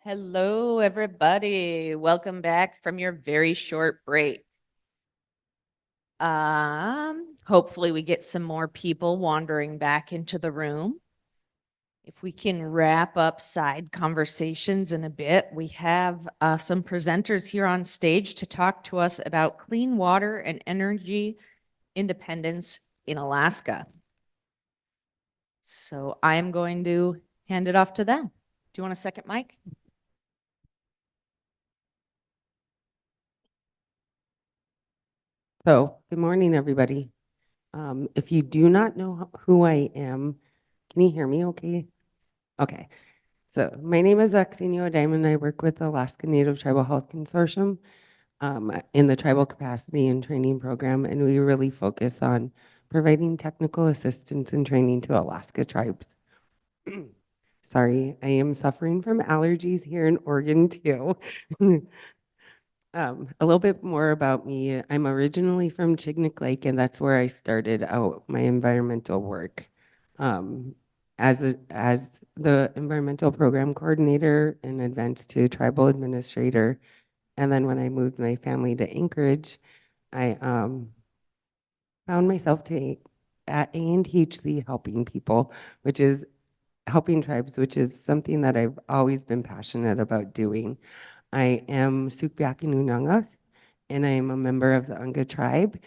Hello, everybody. Welcome back from your very short break. Hopefully we get some more people wandering back into the room. If we can wrap up side conversations in a bit, we have some presenters here on stage to talk to us about clean water and energy independence in Alaska. So I am going to hand it off to them. Do you want a second mic? So, good morning, everybody. If you do not know who I am, can you hear me okay? Okay. So, my name is Actinio Diamond. I work with the Alaska Native Tribal Health Consortium in the Tribal Capacity and Training Program, and we really focus on providing technical assistance and training to Alaska tribes. Sorry, I am suffering from allergies here in Oregon too. A little bit more about me. I'm originally from Chignik Lake, and that's where I started out my environmental work. Um, as the environmental program coordinator and advanced to tribal administrator. And then when I moved my family to Anchorage, I found myself at A&THC helping people, which is helping tribes, which is something that I've always been passionate about doing. I am Sukbiakinunanga, and I am a member of the Unga tribe.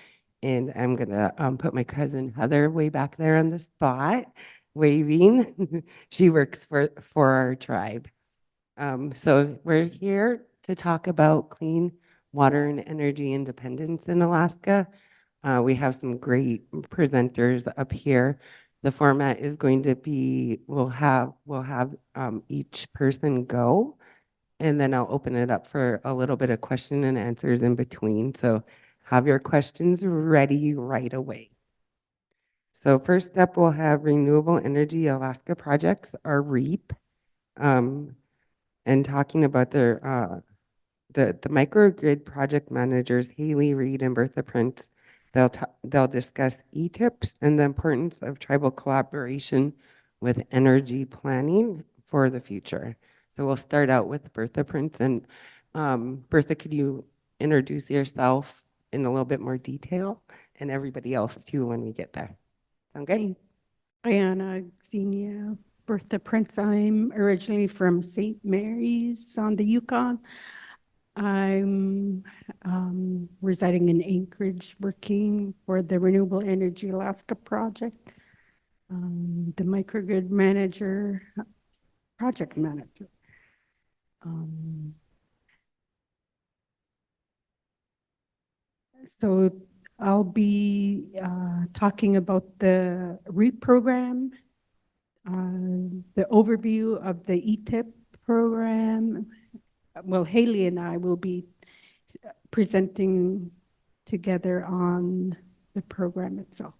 And I'm gonna put my cousin Heather way back there on the spot, waving. She works for our tribe. So we're here to talk about clean water and energy independence in Alaska. We have some great presenters up here. The format is going to be we'll have each person go, and then I'll open it up for a little bit of question and answers in between. So have your questions ready right away. So first up, we'll have Renewable Energy Alaska Projects, or REAP, and talking about the microgrid project managers, Haley Reed and Bertha Prince. They'll discuss ETIPs and the importance of tribal collaboration with energy planning for the future. So we'll start out with Bertha Prince. And Bertha, could you introduce yourself in a little bit more detail, and everybody else too when we get there? Sound good? Diana Xenia Bertha Prince. I'm originally from St. Mary's on the Yukon. I'm residing in Anchorage, working for the Renewable Energy Alaska Project, the microgrid manager, project manager. So I'll be talking about the REAP program, the overview of the ETIP program. Well, Haley and I will be presenting together on the program itself.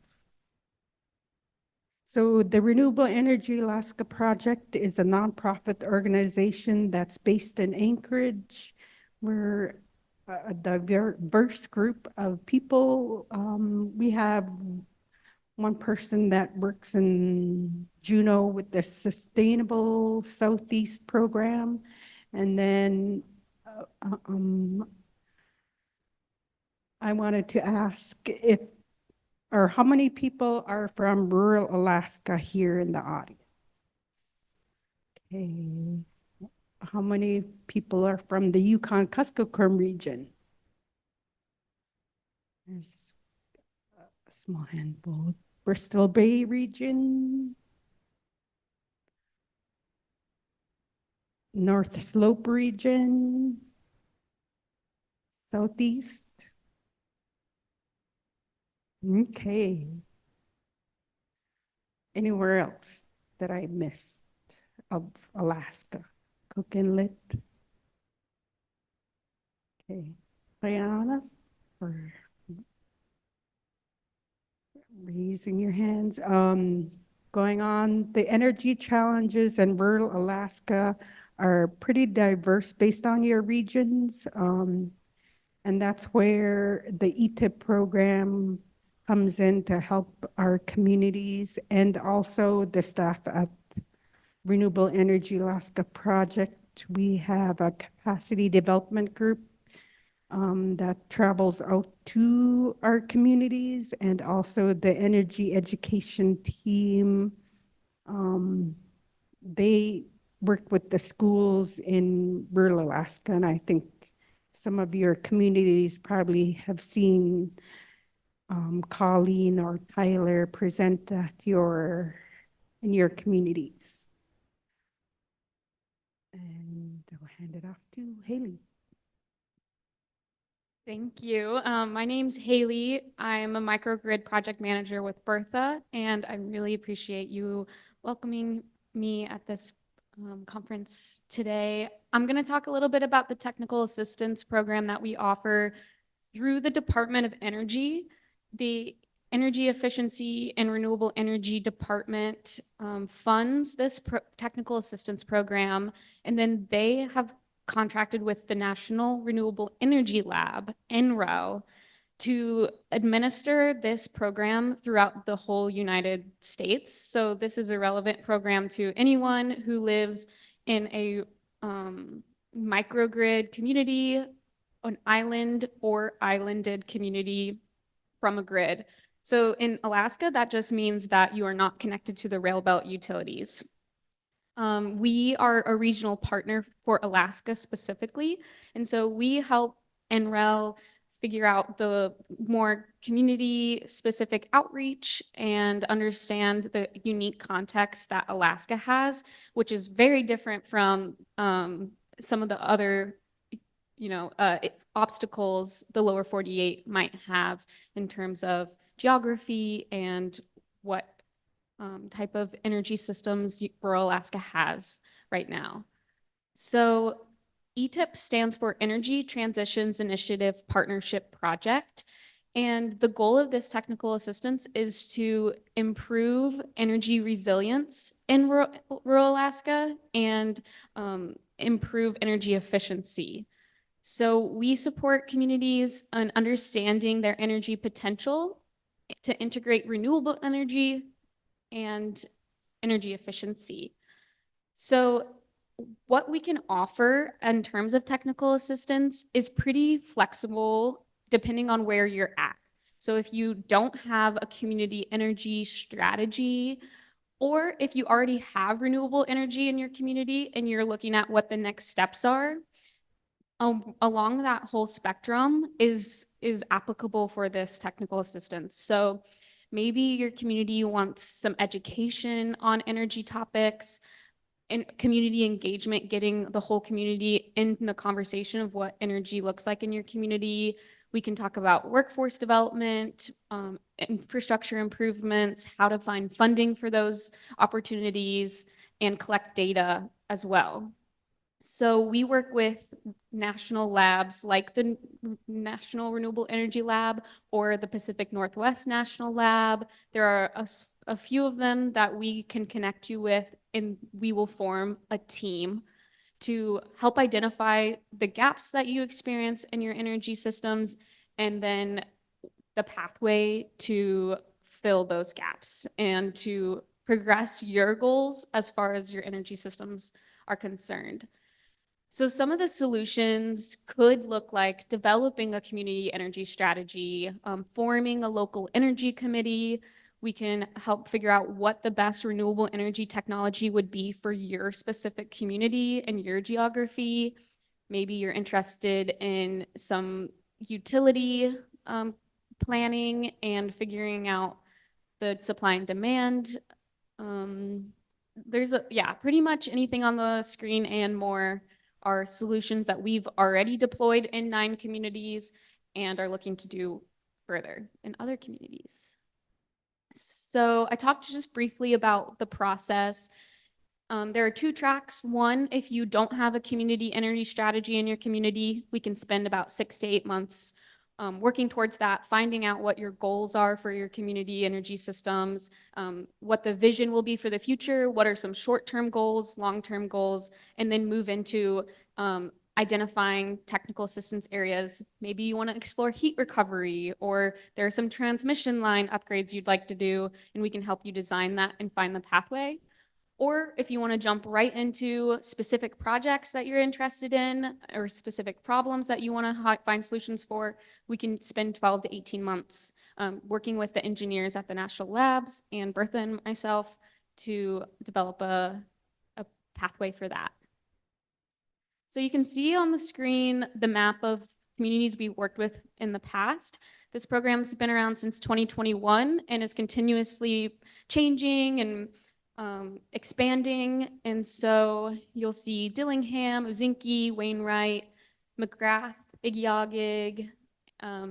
So the Renewable Energy Alaska Project is a nonprofit organization that's based in Anchorage. We're a diverse group of people. We have one person that works in Juneau with the Sustainable Southeast program. And then I wanted to ask how many people are from rural Alaska here in the audience? Okay. How many people are from the Yukon-Kuskokwim region? There's a small handful. Bristol Bay region, North Slope region, Southeast. Okay. Anywhere else that I missed of Alaska? Cook Inlet. Okay. Diana, for raising your hands. Going on, the energy challenges in rural Alaska are pretty diverse based on your regions. And that's where the ETIP program comes in to help our communities, and also the staff at Renewable Energy Alaska Project We have a capacity development group that travels out to our communities, and also the energy education team. They work with the schools in rural Alaska, and I think some of your communities probably have seen Colleen or Tyler present at in your communities. And I'll hand it off to Haley. Thank you. My name's Haley. I'm a microgrid project manager with Bertha, and I really appreciate you welcoming me at this conference today. I'm going to talk a little bit about the technical assistance program that we offer through the Department of Energy. The Energy Efficiency and Renewable Energy Department funds this technical assistance program, and then they have contracted with the National Renewable Energy Lab, NREL, to administer this program throughout the whole United States. So this is a relevant program to anyone who lives in a microgrid community, an island or islanded community from a grid. So in Alaska, that just means that you are not connected to the rail belt utilities. We are a regional partner for Alaska specifically, and so we help NREL figure out the more community-specific outreach and understand the unique context that Alaska has, which is very different from some of the other obstacles the lower 48 might have in terms of geography and what type of energy systems rural Alaska has right now. So ETIP stands for Energy Transitions Initiative Partnership Project. And the goal of this technical assistance is to improve energy resilience in rural Alaska and improve energy efficiency. So we support communities in understanding their energy potential to integrate renewable energy and energy efficiency. So what we can offer in terms of technical assistance is pretty flexible depending on where you're at. So if you don't have a community energy strategy, or if you already have renewable energy in your community and you're looking at what the next steps are, along that whole spectrum is applicable for this technical assistance. So maybe your community wants some education on energy topics and community engagement, getting the whole community in the conversation of what energy looks like in your community. We can talk about workforce development, infrastructure improvements, how to find funding for those opportunities, and collect data as well. So we work with national labs like the National Renewable Energy Lab or the Pacific Northwest National Lab. There are a few of them that we can connect you with, and we will form a team to help identify the gaps that you experience in your energy systems, and then the pathway to fill those gaps and to progress your goals as far as your energy systems are concerned. So some of the solutions could look like developing a community energy strategy, forming a local energy committee. We can help figure out what the best renewable energy technology would be for your specific community and your geography. Maybe you're interested in some utility planning and figuring out the supply and demand. Pretty much anything on the screen and more are solutions that we've already deployed in 9 communities and are looking to do further in other communities. So I talked just briefly about the process. There are 2 tracks. One, if you don't have a community energy strategy in your community, we can spend about 6 to 8 months working towards that, finding out what your goals are for your community energy systems, what the vision will be for the future, what are some short-term goals, long-term goals, and then move into identifying technical assistance areas. Maybe you want to explore heat recovery, or there are some transmission line upgrades you'd like to do, and we can help you design that and find the pathway. Or if you want to jump right into specific projects that you're interested in or specific problems that you want to find solutions for, we can spend 12 to 18 months working with the engineers at the national labs and Bertha and myself to develop a pathway for that. So you can see on the screen the map of communities we worked with in the past. This program's been around since 2021 and is continuously changing and expanding. And so you'll see Dillingham, Uzinki, Wainwright, McGrath, Igiagig,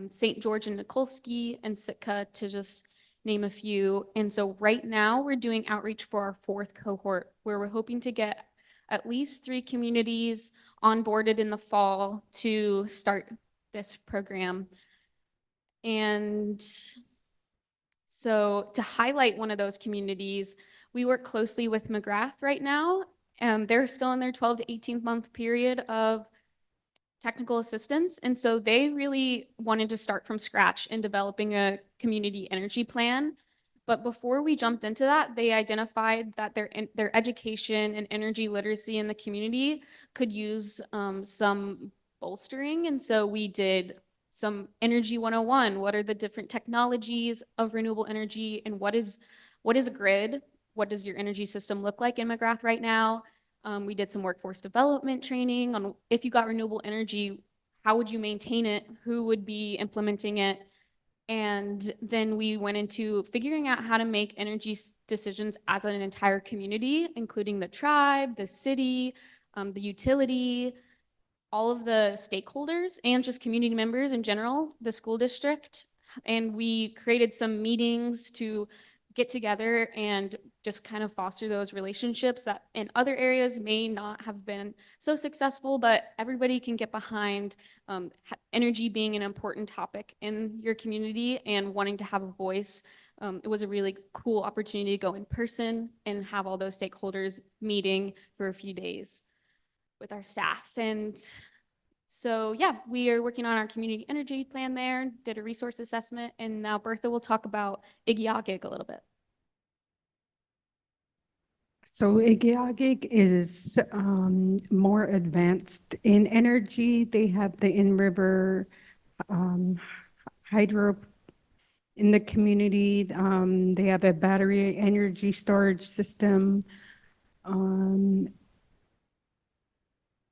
St. George and Nikolsky, and Sitka, to just name a few. And so right now we're doing outreach for our 4th cohort, where we're hoping to get at least 3 communities onboarded in the fall to start this program. And so to highlight one of those communities, we work closely with McGrath right now, and they're still in their 12 to 18 month period of technical assistance. And so they really wanted to start from scratch in developing a community energy plan. But before we jumped into that, they identified that their education and energy literacy in the community could use some bolstering. And so we did some Energy 101. What are the different technologies of renewable energy, and what is a grid? What does your energy system look like in McGrath right now? We did some workforce development training on if you got renewable energy, how would you maintain it? Who would be implementing it? And then we went into figuring out how to make energy decisions as an entire community, including the tribe, the city, the utility, all of the stakeholders, and just community members in general, the school district. And we created some meetings to get together and just kind of foster those relationships that in other areas may not have been so successful, but everybody can get behind energy being an important topic in your community and wanting to have a voice. It was a really cool opportunity to go in person and have all those stakeholders meeting for a few days with our staff. And so yeah, we are working on our community energy plan there, did a resource assessment, and now Bertha will talk about Igiagig a little bit. So Igiagig is more advanced in energy. They have the in-river hydro in the community. They have a battery energy storage system.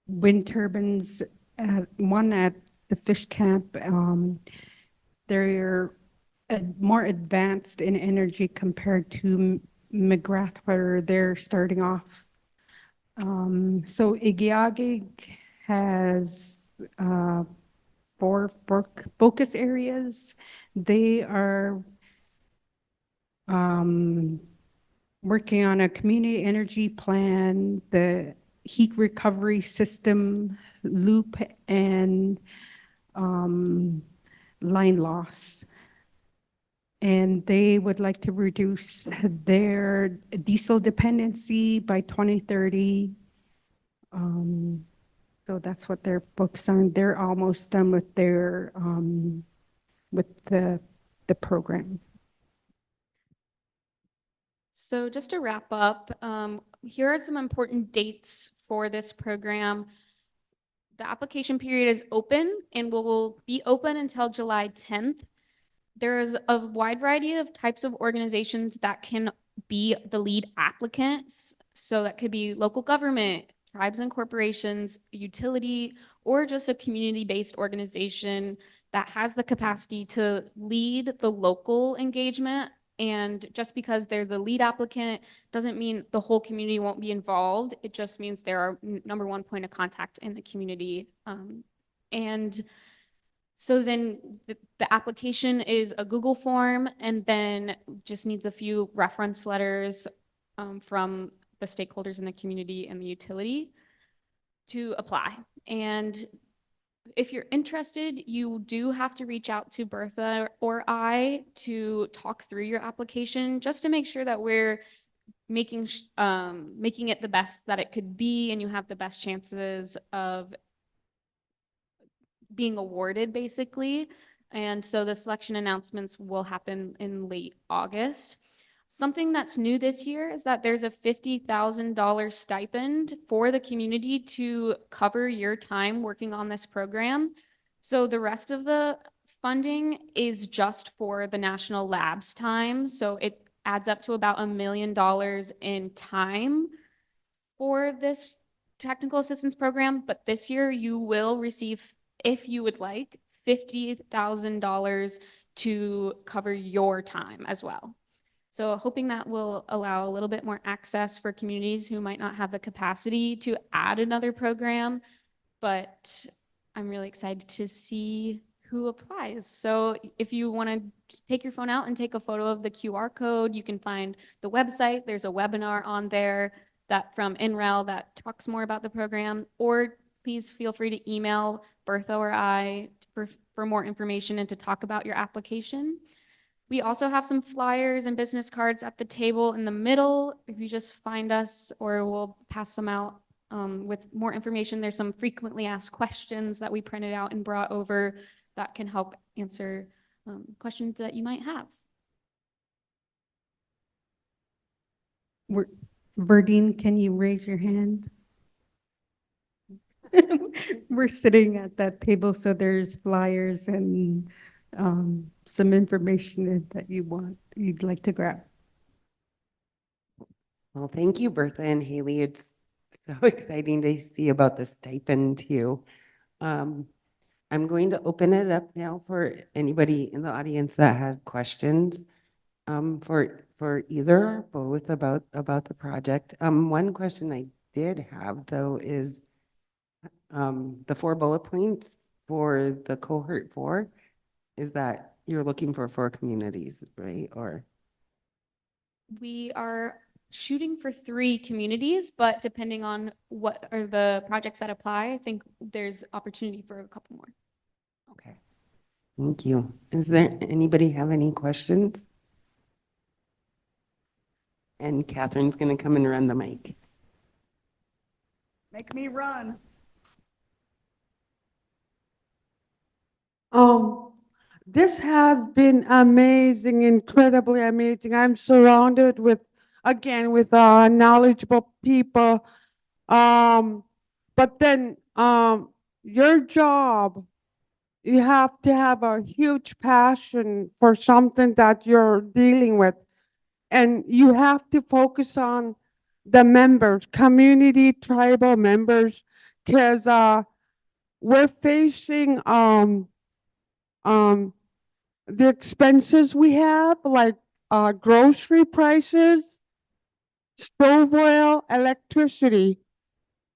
Wind turbines, one at the fish camp. They're more advanced in energy compared to McGrath, where they're starting off. So Igiagig has 4 focus areas. They are working on a community energy plan, the heat recovery system, loop, and line loss. And they would like to reduce their diesel dependency by 2030. So that's what they're focused on. They're almost done with their with the program. So just to wrap up, here are some important dates for this program. The application period is open and will be open until July 10th. There is a wide variety of types of organizations that can be the lead applicants. So that could be local government, tribes and corporations, utility, or just a community-based organization that has the capacity to lead the local engagement. And just because they're the lead applicant doesn't mean the whole community won't be involved. It just means they're our number one point of contact in the community. And so then the application is a Google form, and then just needs a few reference letters from the stakeholders in the community and the utility to apply. And if you're interested, you do have to reach out to Bertha or I to talk through your application, just to make sure that we're making it the best that it could be, and you have the best chances of being awarded, basically. And so the selection announcements will happen in late August. Something that's new this year is that there's a $50,000 stipend for the community to cover your time working on this program. So the rest of the funding is just for the national labs time. So it adds up to about $1 million in time for this technical assistance program. But this year you will receive, if you would like, $50,000 to cover your time as well. So hoping that will allow a little bit more access for communities who might not have the capacity to add another program, but I'm really excited to see who applies. So if you want to take your phone out and take a photo of the QR code, you can find the website. There's a webinar on there that from NREL that talks more about the program, or please feel free to email Bertha or I for more information and to talk about your application. We also have some flyers and business cards at the table in the middle. If you just find us, or we'll pass them out with more information. There's some frequently asked questions that we printed out and brought over that can help answer questions that you might have. Verdine, can you raise your hand? We're sitting at that table, so there's flyers and some information that you'd like to grab. Well, thank you, Bertha and Haley. It's so exciting to see about the stipend too. I'm going to open it up now for anybody in the audience that has questions for either or both about the project. One question I did have though is the 4 bullet points for the cohort 4 is that you're looking for 4 communities, right? Or We are shooting for 3 communities, but depending on what are the projects that apply, I think there's opportunity for a couple more. okay. Thank you. Is there anybody have any questions? And Catherine's going to come and run the mic. Make me run. This has been amazing, incredibly amazing. I'm surrounded with, again, with knowledgeable people. But then your job, you have to have a huge passion for something that you're dealing with. And you have to focus on the members, community, tribal members, because we're facing the expenses we have, like grocery prices, stove oil, electricity.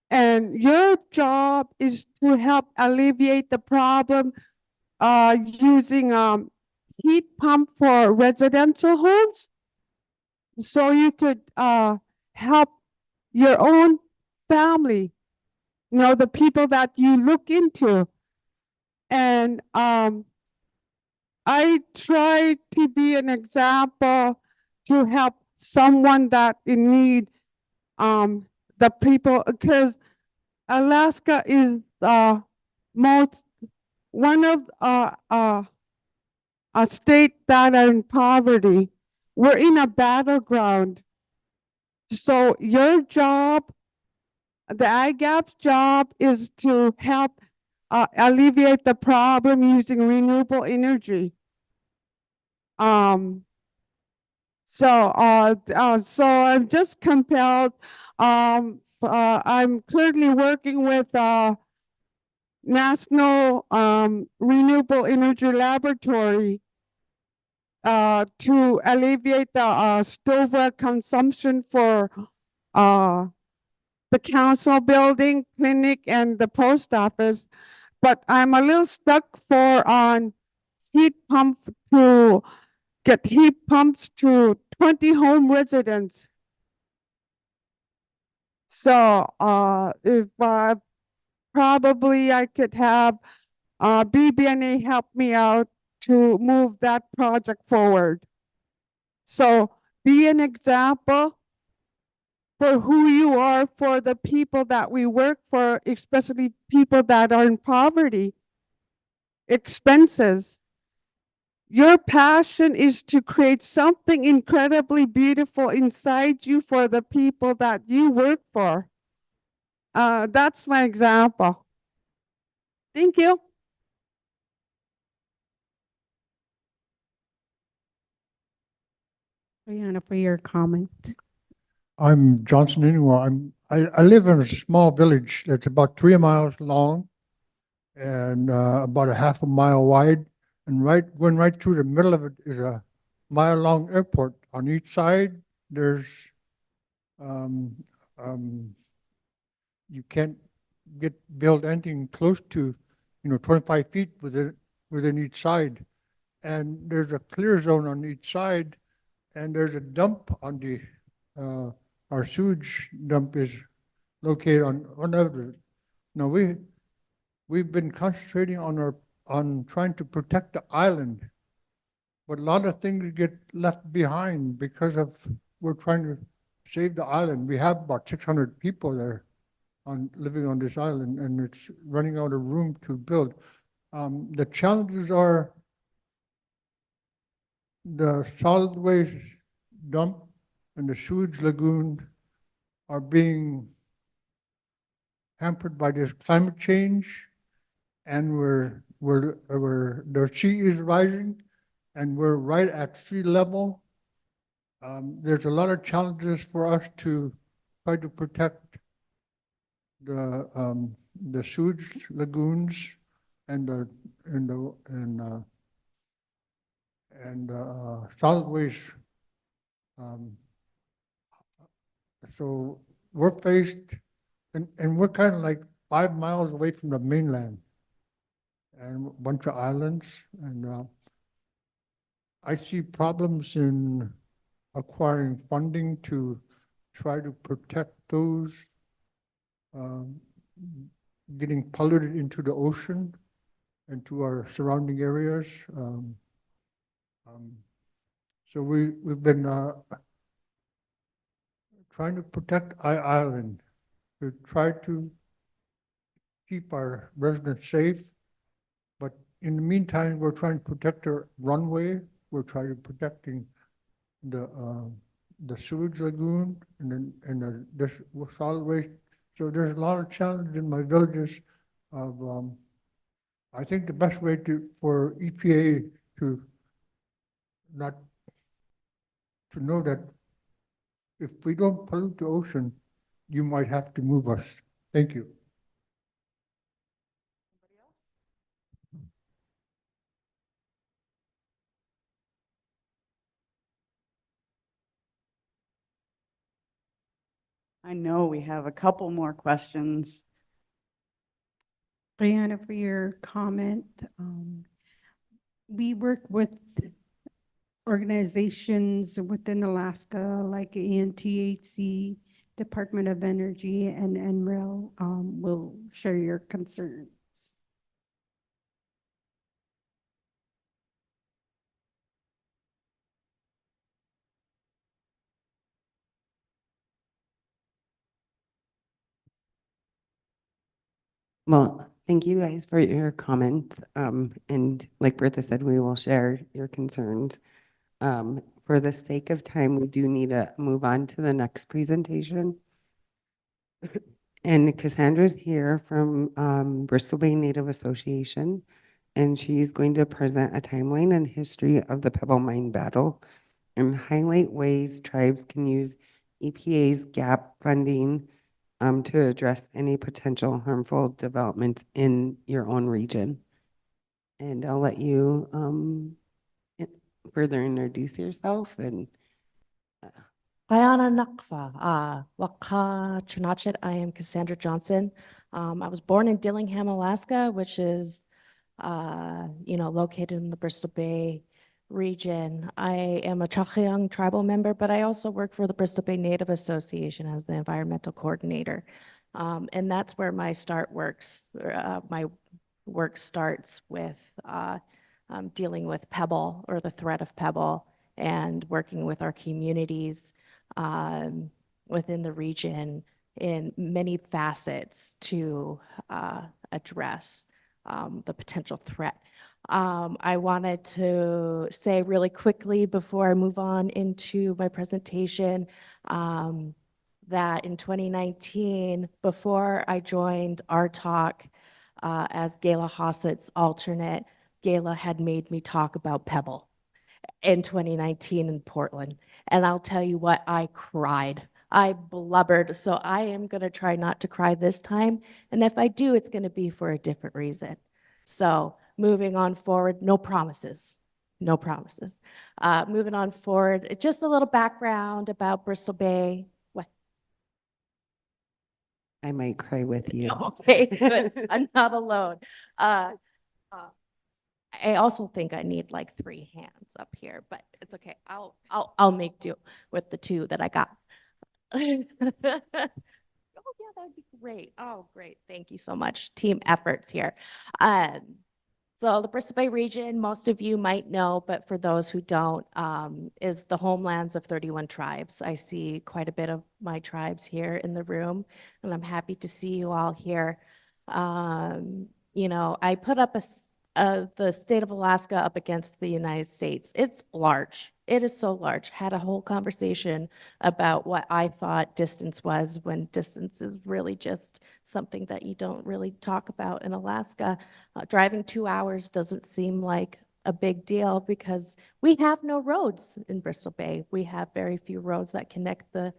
And your job is to help alleviate the problem using heat pump for residential homes. So you could help your own family, you know, the people that you look into. And I try to be an example to help someone that in need, the people, because Alaska is one of a state that are in poverty. We're in a battleground. So your job, the IGAP's job, is to help alleviate the problem using renewable energy. So I'm just compelled. I'm currently working with National Renewable Energy Laboratory to alleviate the stove oil consumption for the council building, clinic, and the post office. But I'm a little stuck on heat pump to get heat pumps to 20 home residents. So if probably I could have BBNA help me out to move that project forward. So be an example for who you are for the people that we work for, especially people that are in poverty. Expenses. Your passion is to create something incredibly beautiful inside you for the people that you work for. That's my example. Thank you. Brianna, for your comment. I'm Johnson Inua. I live in a small village that's about 3 miles long and about a half a mile wide. And going right through the middle of it is a mile-long airport. On each side, there's um, um, you can't build anything close to 25 feet within each side. And there's a clear zone on each side, and there's a dump on the our sewage dump is located on one of the. Now we've been concentrating on trying to protect the island, but a lot of things get left behind because of we're trying to save the island. We have about 600 people there living on this island, and it's running out of room to build. The challenges are the solid waste dump and the sewage lagoon are being hampered by this climate change, and the sea is rising, and we're right at sea level. There's a lot of challenges for us to try to protect the sewage lagoons and solid waste. So we're faced, and we're kind of like 5 miles away from the mainland and a bunch of islands. And I see problems in acquiring funding to try to protect those getting polluted into the ocean and to our surrounding areas. So we've been trying to protect Island, to try to keep our residents safe. But in the meantime, we're trying to protect our runway. We're trying to protecting the sewage lagoon and the solid waste. So there's a lot of challenge in my villages of I think the best way for EPA to not to know that if we don't pollute the ocean, you might have to move us. Thank you. I know we have a couple more questions. Brianna, for your comment. We work with organizations within Alaska like ENTHC, Department of Energy, and NREL. Will share your concerns. Well, thank you guys for your comments. And like Bertha said, we will share your concerns. For the sake of time, we do need to move on to the next presentation. And Cassandra's here from Bristol Bay Native Association, and she's going to present a timeline and history of the Pebble Mine battle and highlight ways tribes can use EPA's GAP funding to address any potential harmful developments in your own region. And I'll let you further introduce yourself and Ayana Nakfa, Waka Chinachit. I am Cassandra Johnson. I was born in Dillingham, Alaska, which is, located in the Bristol Bay region. I am a Chakhayang tribal member, but I also work for the Bristol Bay Native Association as the environmental coordinator. And that's where my my work starts with dealing with Pebble or the threat of Pebble and working with our communities within the region in many facets to address the potential threat. I wanted to say really quickly before I move on into my presentation that in 2019, before I joined RTOC as Gayla Hossett's alternate, Gayla had made me talk about Pebble in 2019 in Portland. And I'll tell you what, I cried. I blubbered. So I am going to try not to cry this time. And if I do, it's going to be for a different reason. So moving on forward, no promises. No promises. Moving on forward, just a little background about Bristol Bay. What? I might cry with you. Okay, good. I'm not alone. Uh, I also think I need like 3 hands up here, but it's okay. I'll make do with the 2 that I got. Oh yeah, that'd be great. Oh, great. Thank you so much. Team efforts here. So the Bristol Bay region, most of you might know, but for those who don't, is the homelands of 31 tribes. I see quite a bit of my tribes here in the room, and I'm happy to see you all here. You know, I put up the state of Alaska up against the United States. It's large. It is so large. Had a whole conversation about what I thought distance was, when distance is really just something that you don't really talk about in Alaska. Driving 2 hours doesn't seem like a big deal because we have no roads in Bristol Bay. We have very few roads that connect the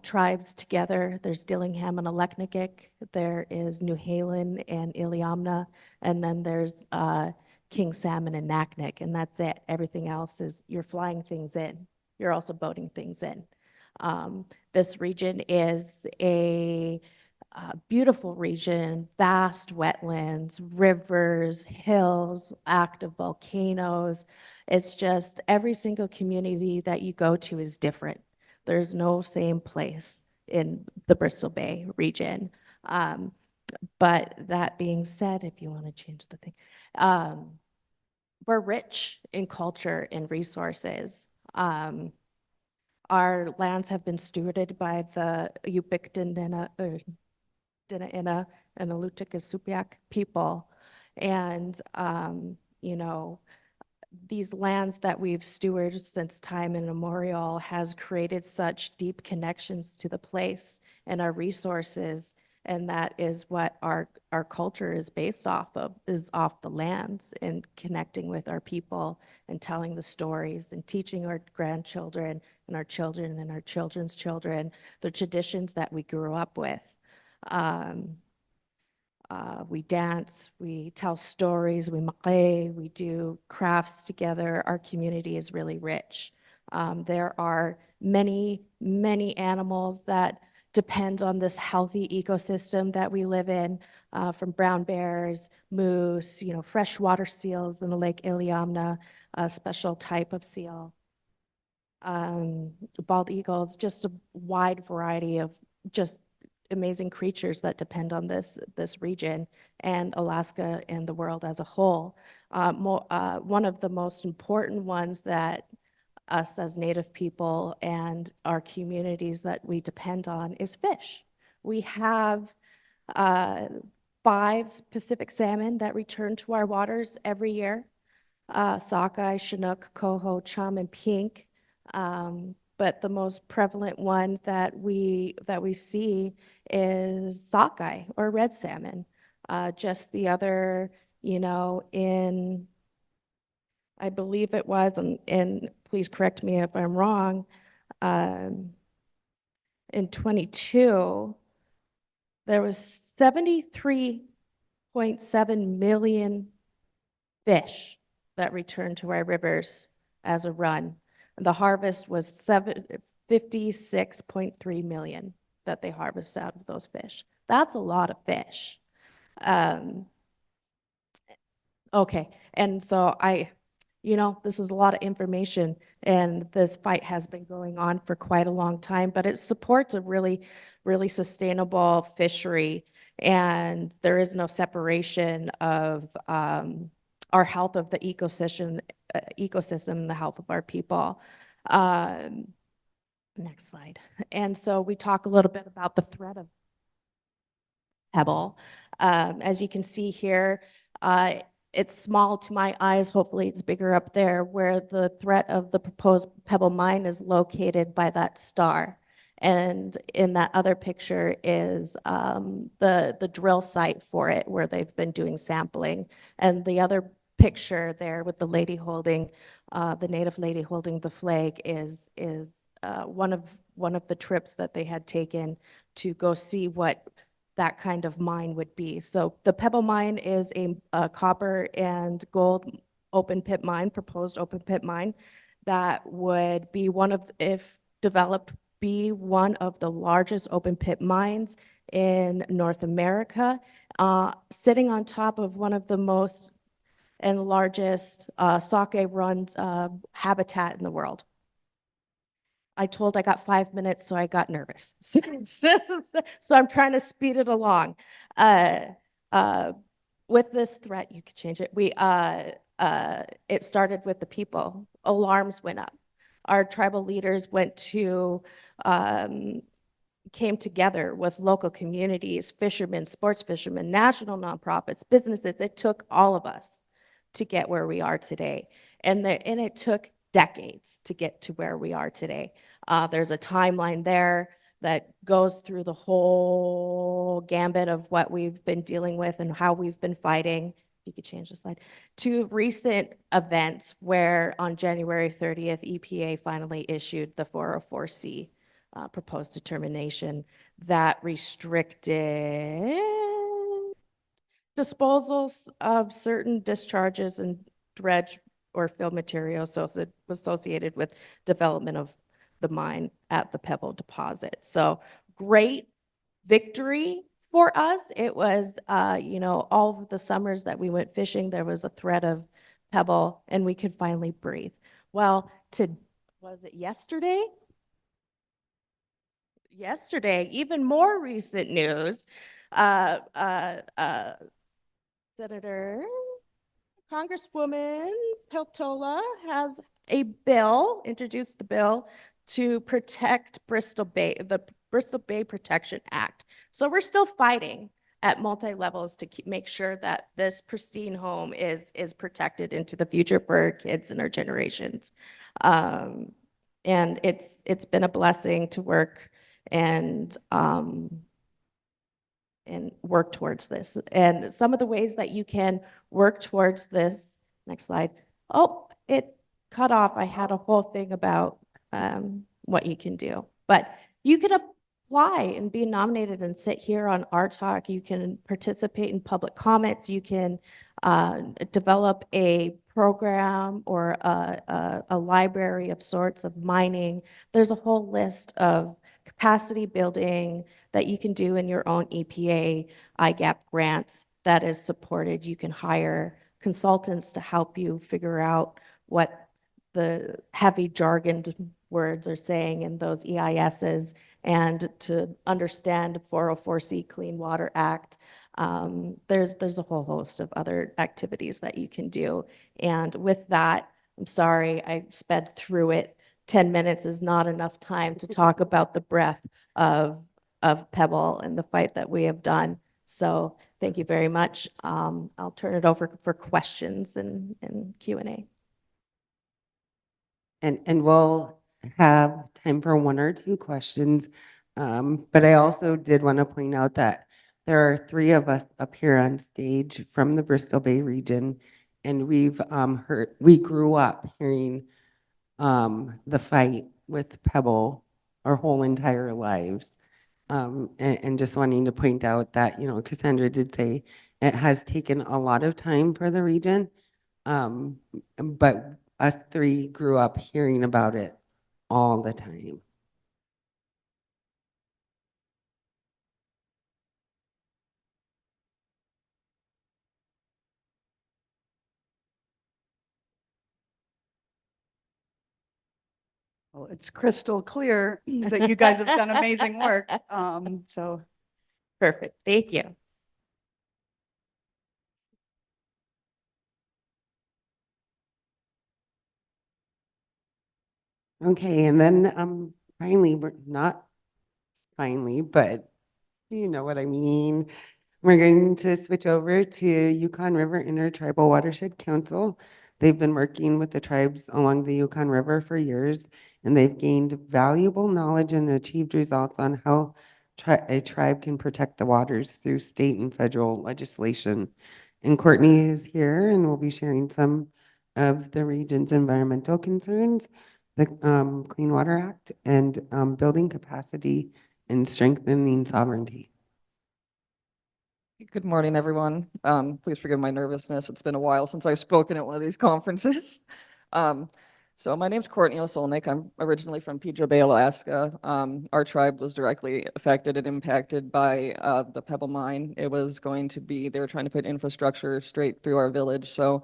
tribes together. There's Dillingham and Aleknagik. There is New Halen and Iliamna. And then there's King Salmon and Naknek, and that's it. Everything else is you're flying things in. You're also boating things in. This region is a beautiful region, vast wetlands, rivers, hills, active volcanoes. It's just every single community that you go to is different. There's no same place in the Bristol Bay region. But that being said, if you want to change the thing, we're rich in culture and resources. Our lands have been stewarded by the Yupik Dina and Alutiiq Supiaq people. And, you know, these lands that we've stewarded since time immemorial has created such deep connections to the place and our resources. And that is what our culture is based off of, is off the lands and connecting with our people and telling the stories and teaching our grandchildren and our children and our children's children the traditions that we grew up with. We dance, we tell stories, we make, we do crafts together. Our community is really rich. There are many, many animals that depend on this healthy ecosystem that we live in, from brown bears, moose, you know, freshwater seals in the Lake Iliamna, a special type of seal, bald eagles, just a wide variety of just amazing creatures that depend on this region and Alaska and the world as a whole. One of the most important ones that us as Native people and our communities that we depend on is fish. We have 5 Pacific salmon that return to our waters every year. Sockeye, Chinook, coho, chum, and pink. But the most prevalent one that we see is sockeye or red salmon. Just the other, you know, I believe it was, and please correct me if I'm wrong, in 22, there was 73.7 million fish that returned to our rivers as a run. The harvest was 56.3 million that they harvested out of those fish. That's a lot of fish. Okay, and so you know, this is a lot of information, and this fight has been going on for quite a long time, but it supports a really, really sustainable fishery, and there is no separation of our health of the ecosystem, and the health of our people. Next slide. And so we talk a little bit about the threat of Pebble. As you can see here, it's small to my eyes, hopefully it's bigger up there, where the threat of the proposed Pebble Mine is located by that star. And in that other picture is the drill site for it, where they've been doing sampling. And the other picture there with the lady holding, the native lady holding the flag is one of the trips that they had taken to go see what that kind of mine would be. So the Pebble Mine is a copper and gold open pit mine, proposed open pit mine, that would be one of, if developed, be one of the largest open pit mines in North America, sitting on top of one of the most and largest sake run habitat in the world. I told I got 5 minutes, so I got nervous. So I'm trying to speed it along. With this threat, you could change it. It started with the people. Alarms went up. Our tribal leaders came together with local communities, fishermen, sports fishermen, national nonprofits, businesses. It took all of us to get where we are today. And it took decades to get to where we are today. There's a timeline there that goes through the whole gambit of what we've been dealing with and how we've been fighting. You could change the slide to recent events where on January 30th, EPA finally issued the 404C proposed determination that restricted disposals of certain discharges and dredge or fill materials associated with development of the mine at the Pebble deposit. So great victory for us. It was, all of the summers that we went fishing, there was a threat of Pebble and we could finally breathe. Well, was it yesterday? Yesterday, even more recent news, Senator Congresswoman Peltola has introduced the bill to protect Bristol Bay, the Bristol Bay Protection Act. So we're still fighting at multi-levels to make sure that this pristine home is protected into the future for our kids and our generations. And it's been a blessing to work and work towards this. And some of the ways that you can work towards this, next slide. Oh, it cut off. I had a whole thing about what you can do. But you can apply and be nominated and sit here on RTOC. You can participate in public comments. You can develop a program or a library of sorts of mining. There's a whole list of capacity building that you can do in your own EPA IGAP grants that is supported. You can hire consultants to help you figure out what the heavy jargoned words are saying in those EISs and to understand 404C Clean Water Act. There's a whole host of other activities that you can do. And with that, I'm sorry I sped through it. 10 minutes is not enough time to talk about the breadth of Pebble and the fight that we have done. So thank you very much. I'll turn it over for questions and Q&A. And we'll have time for one or two questions. But I also did want to point out that there are three of us up here on stage from the Bristol Bay region, and we grew up hearing the fight with Pebble our whole entire lives. And just wanting to point out that, Cassandra did say it has taken a lot of time for the region. But us three grew up hearing about it all the time. Well, it's crystal clear that you guys have done amazing work. So Perfect. Thank you. Okay, and then finally, we're not finally, but you know what I mean. We're going to switch over to Yukon River Intertribal Watershed Council. They've been working with the tribes along the Yukon River for years, and they've gained valuable knowledge and achieved results on how a tribe can protect the waters through state and federal legislation. And Courtney is here and will be sharing some of the region's environmental concerns, the Clean Water Act, and building capacity and strengthening sovereignty. Good morning, everyone. Please forgive my nervousness. It's been a while since I've spoken at one of these conferences. So my name's Courtney Osolnik. I'm originally from Pedro Bay, Alaska. Our tribe was directly affected and impacted by the Pebble Mine. It was going to be, they were trying to put infrastructure straight through our village. So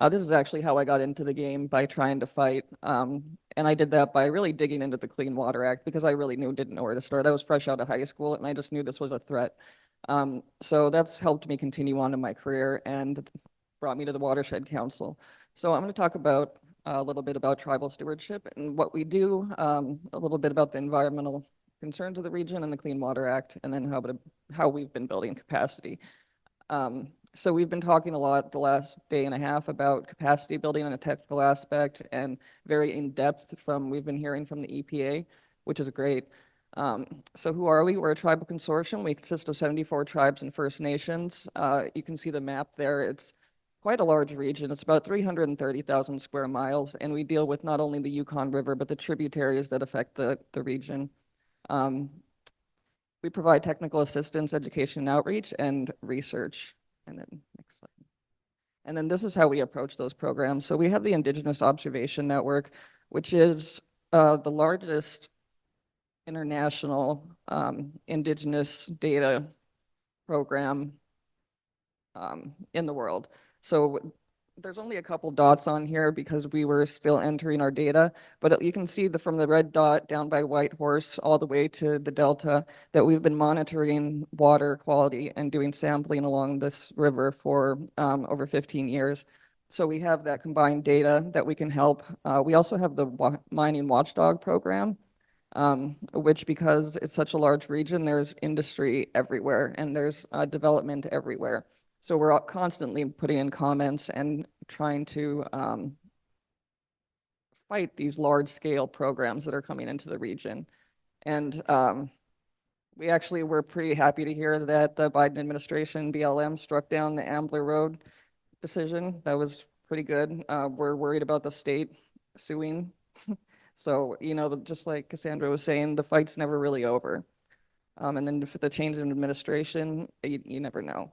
this is actually how I got into the game, by trying to fight. And I did that by really digging into the Clean Water Act, because I really didn't know where to start. I was fresh out of high school and I just knew this was a threat. So that's helped me continue on in my career and brought me to the Watershed Council. So I'm going to talk about a little bit about tribal stewardship and what we do, a little bit about the environmental concerns of the region and the Clean Water Act, and then how we've been building capacity. So we've been talking a lot the last day and a half about capacity building on a technical aspect, and very in-depth we've been hearing from the EPA, which is great. So who are we? We're a tribal consortium. We consist of 74 tribes and First Nations. You can see the map there. It's quite a large region. It's about 330,000 square miles, and we deal with not only the Yukon River, but the tributaries that affect the region. We provide technical assistance, education and outreach, and research. And then next slide. And then this is how we approach those programs. So we have the Indigenous Observation Network, which is the largest international Indigenous data program in the world. So there's only a couple dots on here because we were still entering our data, but you can see from the red dot down by Whitehorse all the way to the Delta that we've been monitoring water quality and doing sampling along this river for over 15 years. So we have that combined data that we can help. We also have the Mining Watchdog program, which, because it's such a large region, there's industry everywhere and there's development everywhere. So we're constantly putting in comments and trying to fight these large-scale programs that are coming into the region. And we actually were pretty happy to hear that the Biden administration, BLM, struck down the Ambler Road decision. That was pretty good. We're worried about the state suing. So, just like Cassandra was saying, the fight's never really over. And then for the change in administration, you never know.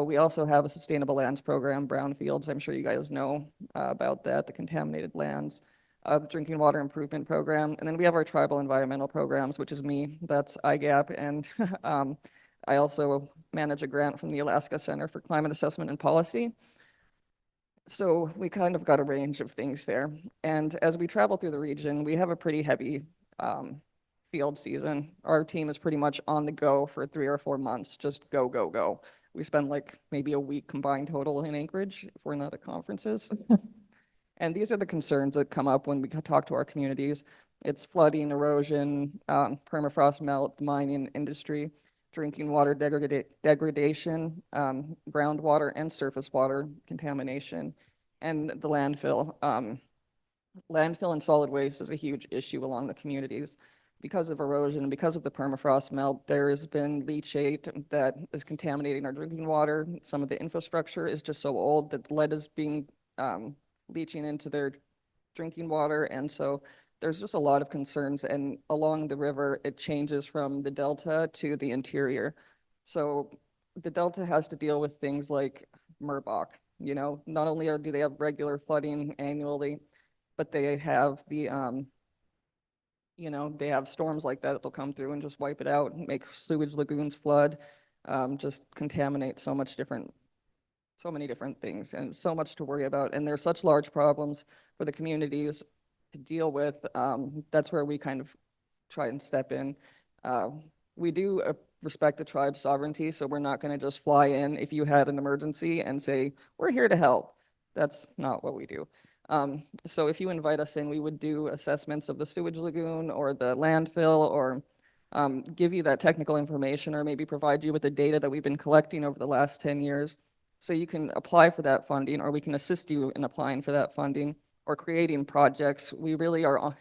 We also have a sustainable lands program, brownfields. I'm sure you guys know about that, the contaminated lands, the drinking water improvement program. And then we have our tribal environmental programs, which is me, that's IGAP. And I also manage a grant from the Alaska Center for Climate Assessment and Policy. So we kind of got a range of things there. And as we travel through the region, we have a pretty heavy field season. Our team is pretty much on the go for 3 or 4 months, just go, go, go. We spend like maybe a week combined total in Anchorage if we're not at conferences. And these are the concerns that come up when we talk to our communities. It's flooding, erosion, permafrost melt, the mining industry, drinking water degradation, groundwater and surface water contamination, and the landfill. Landfill and solid waste is a huge issue along the communities. Because of erosion and because of the permafrost melt, there has been leachate that is contaminating our drinking water. Some of the infrastructure is just so old that lead is being leaching into their drinking water. And so there's just a lot of concerns. And along the river, it changes from the delta to the interior. So the delta has to deal with things like Merbach. Not only do they have regular flooding annually, but they have the they have storms like that that'll come through and just wipe it out, make sewage lagoons flood, just contaminate so many different things, and so much to worry about. And there's such large problems for the communities to deal with. That's where we kind of try and step in. We do respect the tribe's sovereignty, so we're not going to just fly in if you had an emergency and say, we're here to help. That's not what we do. So if you invite us in, we would do assessments of the sewage lagoon or the landfill or give you that technical information or maybe provide you with the data that we've been collecting over the last 10 years so you can apply for that funding, or we can assist you in applying for that funding or creating projects. We really are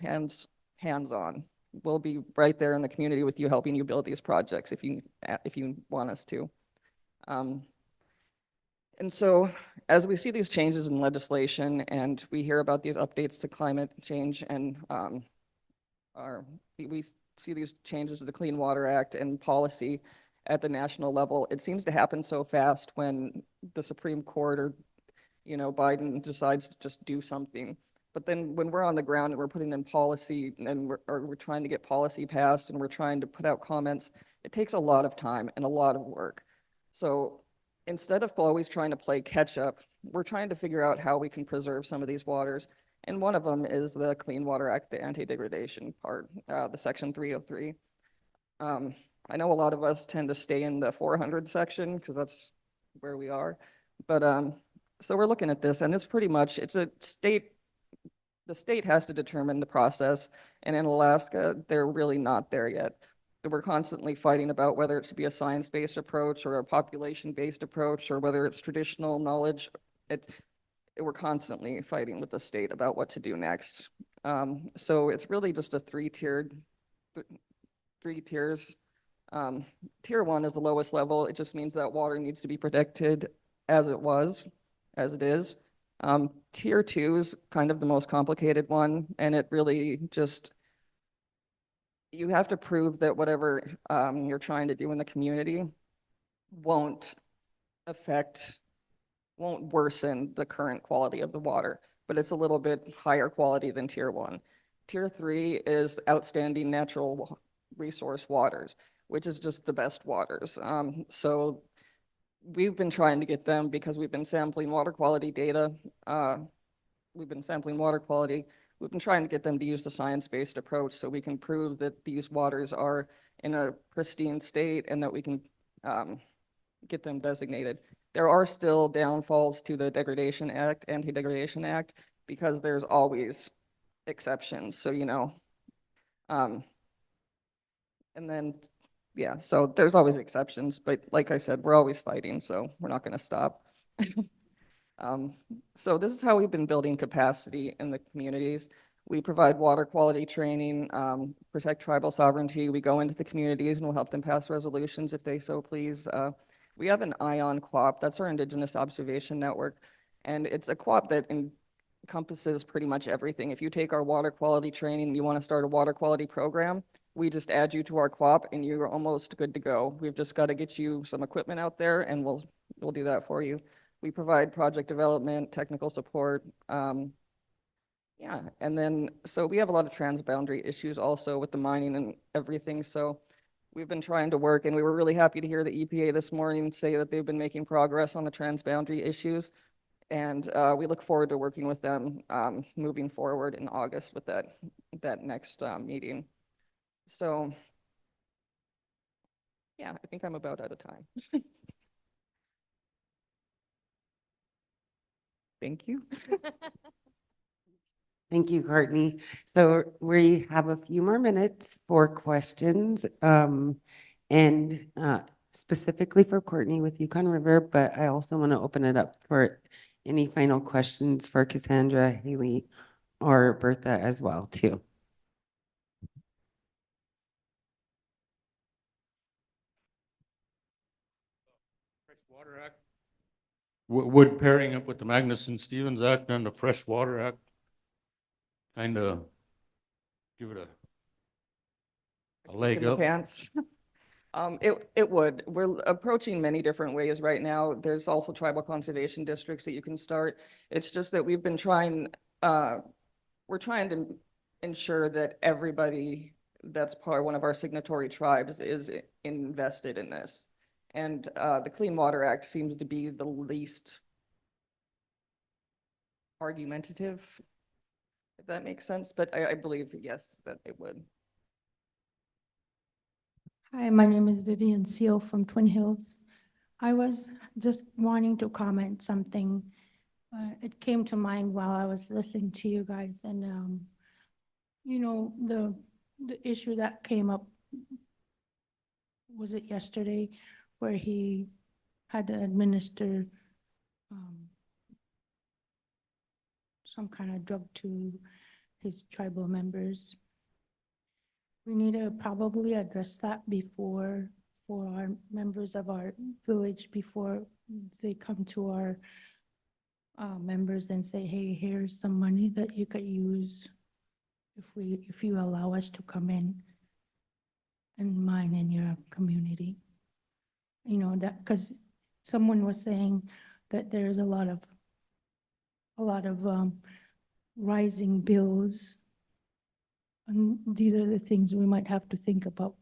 hands-on. We'll be right there in the community with you, helping you build these projects if you want us to. And so as we see these changes in legislation and we hear about these updates to climate change and we see these changes to the Clean Water Act and policy at the national level, it seems to happen so fast when the Supreme Court or, Biden decides to just do something. But then when we're on the ground and we're putting in policy and we're trying to get policy passed and we're trying to put out comments, it takes a lot of time and a lot of work. So instead of always trying to play catch up, we're trying to figure out how we can preserve some of these waters. And one of them is the Clean Water Act, the anti-degradation part, the Section 303. I know a lot of us tend to stay in the 400 section because that's where we are. But so we're looking at this, and it's pretty much, it's a state, the state has to determine the process. And in Alaska, they're really not there yet. We're constantly fighting about whether it should be a science-based approach or a population-based approach or whether it's traditional knowledge. We're constantly fighting with the state about what to do next. So it's really just a three tiers. Tier 1 is the lowest level. It just means that water needs to be protected as it is. Tier 2 is kind of the most complicated one, and it really just, you have to prove that whatever you're trying to do in the community won't worsen the current quality of the water, but it's a little bit higher quality than Tier 1. Tier 3 is outstanding natural resource waters, which is just the best waters. So we've been trying to get them because we've been sampling water quality data. We've been sampling water quality. We've been trying to get them to use the science-based approach so we can prove that these waters are in a pristine state and that we can get them designated. There are still downfalls to the Degradation Act, Anti-Degradation Act, because there's always exceptions. So, and then, yeah, so there's always exceptions, but like I said, we're always fighting, so we're not going to stop. So this is how we've been building capacity in the communities. We provide water quality training, protect tribal sovereignty. We go into the communities and we'll help them pass resolutions if they so please. We have an ION co-op, that's our Indigenous Observation Network, and it's a co-op that encompasses pretty much everything. If you take our water quality training and you want to start a water quality program, we just add you to our co-op and you're almost good to go. We've just got to get you some equipment out there and we'll do that for you. We provide project development, technical support. Yeah, and then, so we have a lot of transboundary issues also with the mining and everything. So we've been trying to work, and we were really happy to hear the EPA this morning say that they've been making progress on the transboundary issues. And we look forward to working with them moving forward in August with that next meeting. So yeah, I think I'm about out of time. Thank you. Thank you, Courtney. So we have a few more minutes for questions, and specifically for Courtney with Yukon River, but I also want to open it up for any final questions for Cassandra, Haley, or Bertha as well, too. Freshwater Act. Would pairing up with the Magnuson-Stevens Act and the Freshwater Act kind of give it a leg In the up? pants. It would. We're approaching many different ways right now. There's also tribal conservation districts that you can start. It's just that we've been trying, we're trying to ensure that everybody that's one of our signatory tribes is invested in this. And the Clean Water Act seems to be the least argumentative, if that makes sense. But I believe, yes, that it would. Hi, my name is Vivian Seal from Twin Hills. I was just wanting to comment something. It came to mind while I was listening to you guys, and the issue that came up was it yesterday, where he had to administer some kind of drug to his tribal members. We need to probably address that before, for our members of our village, before they come to our members and say, hey, here's some money that you could use if you allow us to come in and mine in your community. You know, that, because someone was saying that there's a lot of rising bills. And these are the things we might have to think about.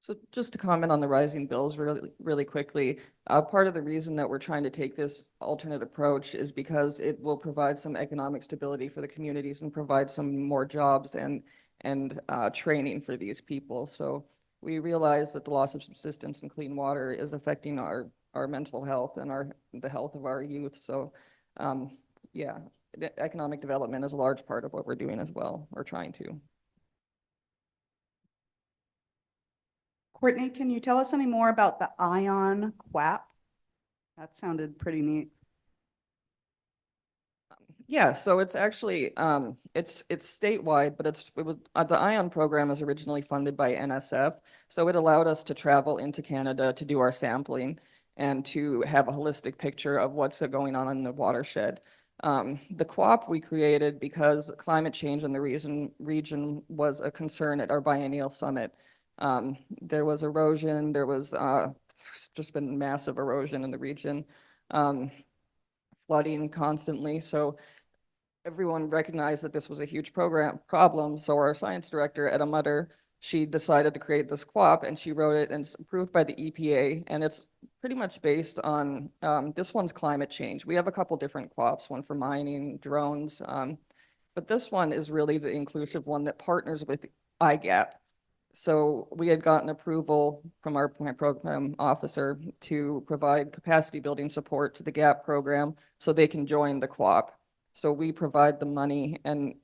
So just to comment on the rising bills really quickly, part of the reason that we're trying to take this alternate approach is because it will provide some economic stability for the communities and provide some more jobs and training for these people. So we realize that the loss of subsistence and clean water is affecting our mental health and the health of our youth. So yeah, economic development is a large part of what we're doing as well, or trying to. Courtney, can you tell us any more about the ion quap? That sounded pretty neat. Yeah, so it's actually it's statewide, but it was the ION program is originally funded by NSF, so it allowed us to travel into Canada to do our sampling and to have a holistic picture of what's going on in the watershed. The QOP we created because climate change in the region was a concern at our biennial summit. There was erosion, there was just been massive erosion in the region, flooding constantly. So everyone recognized that this was a huge problem. So our science director, Etta Mutter, she decided to create this QOP, and she wrote it, and it's approved by the EPA. And it's pretty much based on, this one's climate change. We have a couple different QOPs, one for mining, drones. But this one is really the inclusive one that partners with IGAP. So we had gotten approval from my program officer to provide capacity building support to the GAP program so they can join the QOP. So we provide the money and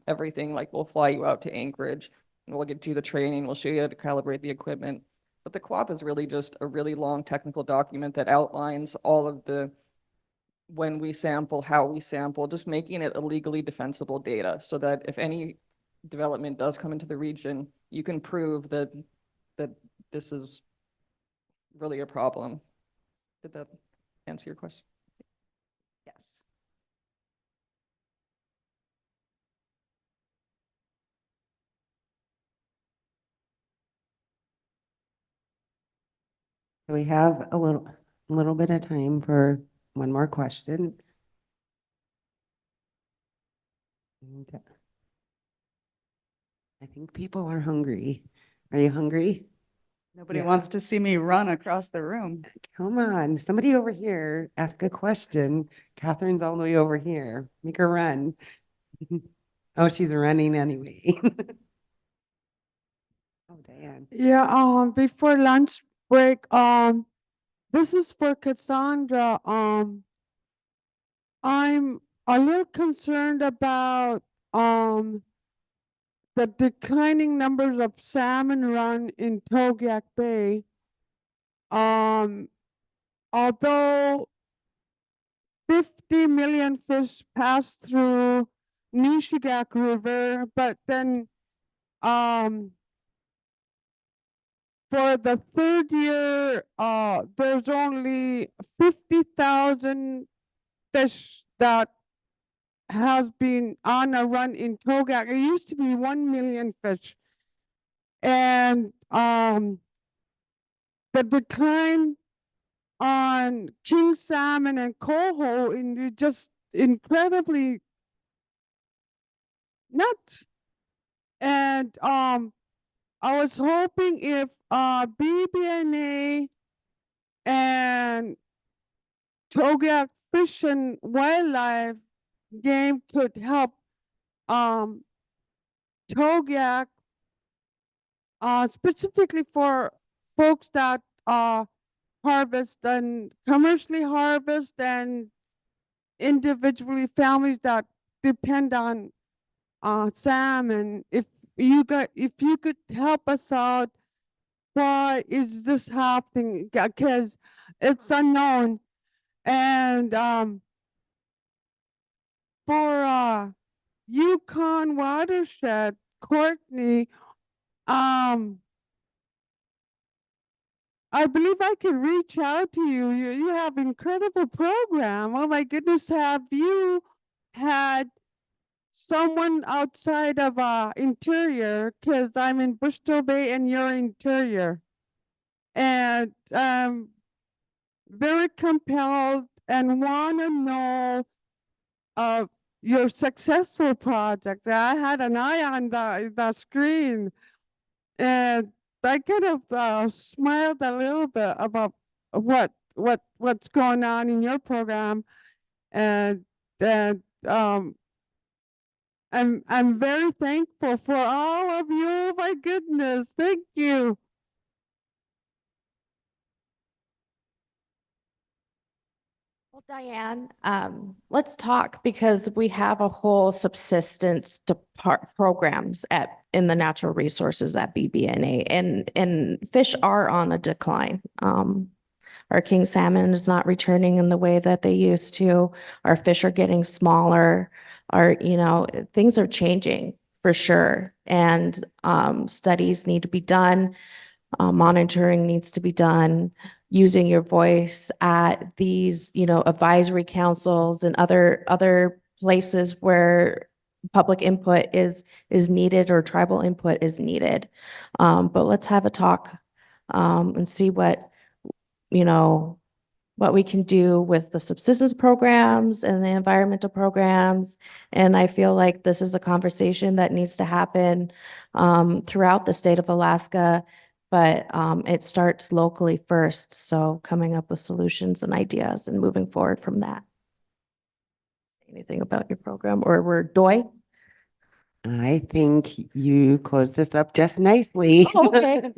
everything, like we'll fly you out to Anchorage and we'll get you the training, we'll show you how to calibrate the equipment. But the QOP is really just a really long technical document that outlines all of the when we sample, how we sample, just making it a legally defensible data so that if any development does come into the region, you can prove that this is really a problem. Did that answer your question? Yes. We have a little bit of time for one more question. And, I think people are hungry. Are you hungry? Nobody Yeah. wants to see me run across the room. Come on, somebody over here, ask a question. Catherine's all the way over here. Make her run. Oh, she's running anyway. Oh, Diane. Yeah, before lunch break, this is for Cassandra. I'm a little concerned about, the declining numbers of salmon run in Togiak Bay. Although 50 million fish pass through Nishigak River, but then, for the third year, there's only 50,000 fish that has been on a run in Togak. It used to be 1 million fish. And the decline on king salmon and coho is just incredibly nuts. And I was hoping if BBNA and Togak Fish and Wildlife Game could help Togak, specifically for folks that harvest and commercially harvest and individually families that depend on salmon. If if you could help us out, why is this happening? Because it's unknown. And for Yukon watershed, Courtney, I believe I can reach out to you. You have incredible program. Oh my goodness, have you had someone outside of interior? Because I'm in Bristol Bay and you're interior. And very compelled and want to know of your successful project. I had an eye on the screen, and I kind of smiled a little bit about what's going on in your program, and and I'm very thankful for all of you. My goodness, thank you. Well, Diane, let's talk because we have a whole subsistence programs in the natural resources at BBNA, and fish are on a decline. Our king salmon is not returning in the way that they used to. Our fish are getting smaller. Things are changing for sure. And studies need to be done. Monitoring needs to be done. Using your voice at these, advisory councils and other places where public input is needed or tribal input is needed. But let's have a talk and see what we can do with the subsistence programs and the environmental programs. And I feel like this is a conversation that needs to happen throughout the state of Alaska, but it starts locally first. So coming up with solutions and ideas and moving forward from that. Anything about your program or Doi? I think you closed this up just nicely. Oh, okay.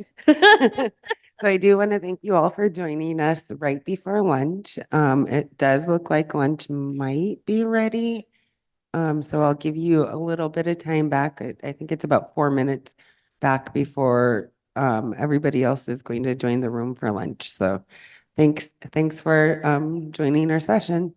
So I do want to thank you all for joining us right before lunch. It does look like lunch might be ready. So I'll give you a little bit of time back. I think it's about 4 minutes back before everybody else is going to join the room for lunch. So thanks for joining our session.